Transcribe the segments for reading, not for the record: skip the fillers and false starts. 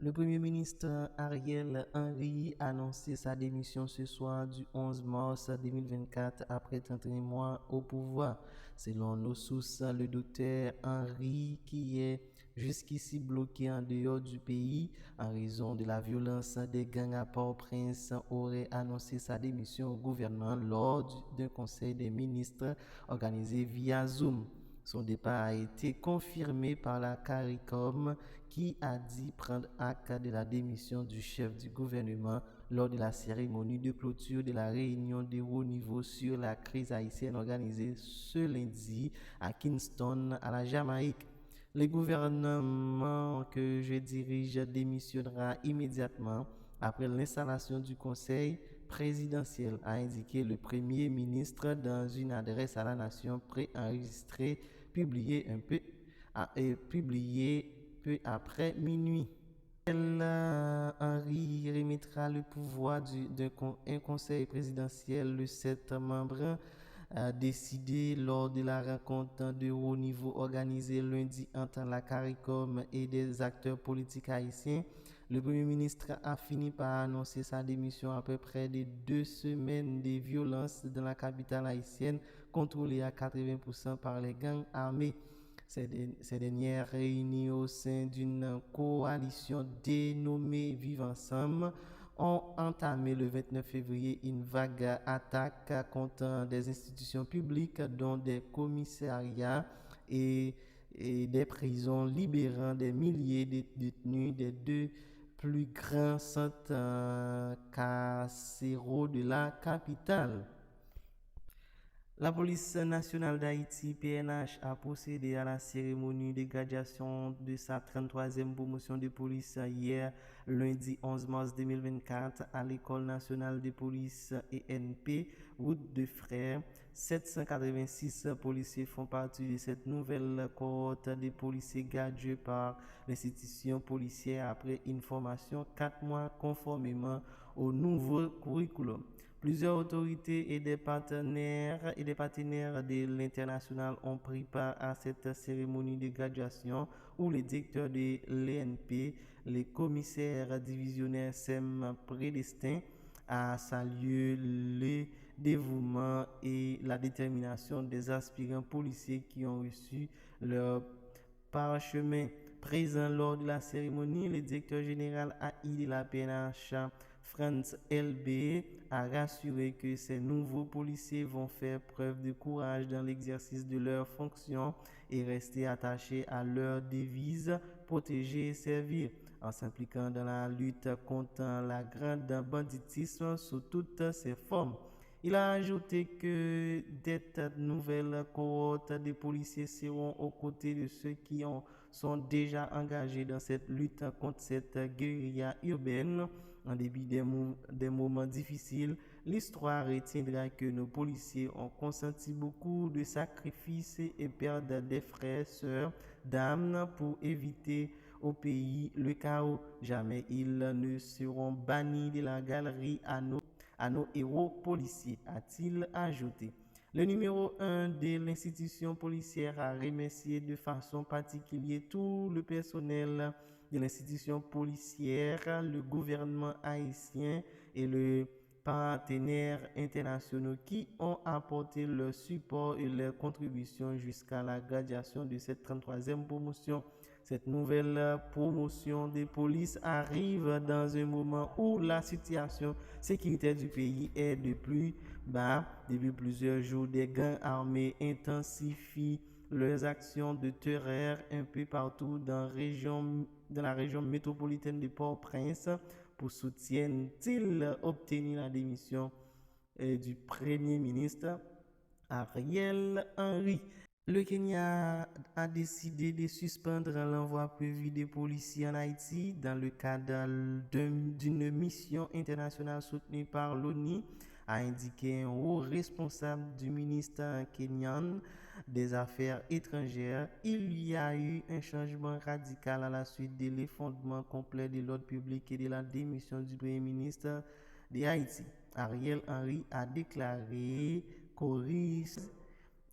Le Premier ministre Ariel Henry a annoncé sa démission ce soir du 11 mars 2024 après 31 mois au pouvoir. Selon nos sources, le docteur Henry, qui est jusqu'ici bloqué en dehors du pays en raison de la violence des gangs à Port-au-Prince, aurait annoncé sa démission au gouvernement lors d'un conseil des ministres organisé via Zoom. Son départ a été confirmé par la CARICOM qui a dit prendre acte de la démission du chef du gouvernement lors de la cérémonie de clôture de la réunion de haut niveau sur la crise haïtienne organisée ce lundi à Kingston, à la Jamaïque. Le gouvernement que je dirige démissionnera immédiatement après l'installation du conseil présidentiel, a indiqué le Premier ministre dans une adresse à la nation préenregistrée publiée peu après minuit. Henry remettra le pouvoir d'un conseil présidentiel de 7 membres décidé lors de la rencontre de haut niveau organisée lundi entre la CARICOM et des acteurs politiques haïtiens. Le Premier ministre a fini par annoncer sa démission après près de 2 semaines de violences dans la capitale haïtienne, contrôlée à 80% par les gangs armés. Ces dernières, réunies au sein d'une coalition dénommée Vivre Ensemble, ont entamé le 29 février une vague attaque contre des institutions publiques, dont des commissariats et des prisons, libérant des milliers de détenus des deux plus grands centres carcéraux de la capitale. La police nationale d'Haïti, PNH, a procédé à la cérémonie de graduation de sa 33e promotion de police hier, lundi 11 mars 2024, à l'École nationale de police ENP, route de Frères. 786 policiers font partie de cette nouvelle cohorte de policiers gradués par l'institution policière après une formation 4 mois conformément au nouveau curriculum. Plusieurs autorités et des partenaires de l'international ont pris part à cette cérémonie de graduation où le directeur de l'ENP, le commissaire divisionnaire Sem Prédestin, a salué le dévouement et la détermination des aspirants policiers qui ont reçu leur parchemin. Présent lors de la cérémonie, le directeur général AI de la PNH, Franz LB, a rassuré que ces nouveaux policiers vont faire preuve de courage dans l'exercice de leurs fonctions et rester attachés à leur devise « protéger et servir », en s'impliquant dans la lutte contre la grande banditisme sous toutes ses formes. Il a ajouté que cette nouvelle cohorte de policiers seront aux côtés de ceux qui sont déjà engagés dans cette lutte contre cette guérilla urbaine. En dépit des moments difficiles, l'histoire retiendra que nos policiers ont consenti beaucoup de sacrifices et perdent des frères, sœurs, d'âmes pour éviter au pays le chaos. Jamais ils ne seront bannis de la galerie à nos héros policiers, a-t-il ajouté. Le numéro 1 de l'institution policière a remercié de façon particulière tout le personnel de l'institution policière, le gouvernement haïtien et les partenaires internationaux qui ont apporté leur support et leur contribution jusqu'à la graduation de cette 33e promotion. Cette nouvelle promotion de police arrive dans un moment où la situation sécuritaire du pays est de plus bas. Depuis plusieurs jours, des gangs armés intensifient leurs actions de terreur un peu partout dans la région métropolitaine de Port-au-Prince. Pour soutiennent-ils obtenir la démission du Premier ministre Ariel Henry. Le Kenya a décidé de suspendre l'envoi prévu des policiers en Haïti dans le cadre d'une mission internationale soutenue par l'ONU, a indiqué un haut responsable du ministère kenyan des Affaires étrangères. Il y a eu un changement radical à la suite de l'effondrement complet de l'ordre public et de la démission du Premier ministre de Haïti. Ariel Henry a déclaré qu'Oris,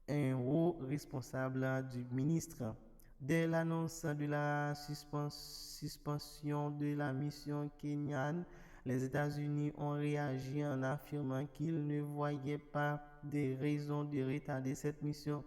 un haut responsable du ministre Dès l'annonce de la suspension de la mission kenyane, les États-Unis ont réagi en affirmant qu'ils ne voyaient pas de raison de retarder cette mission.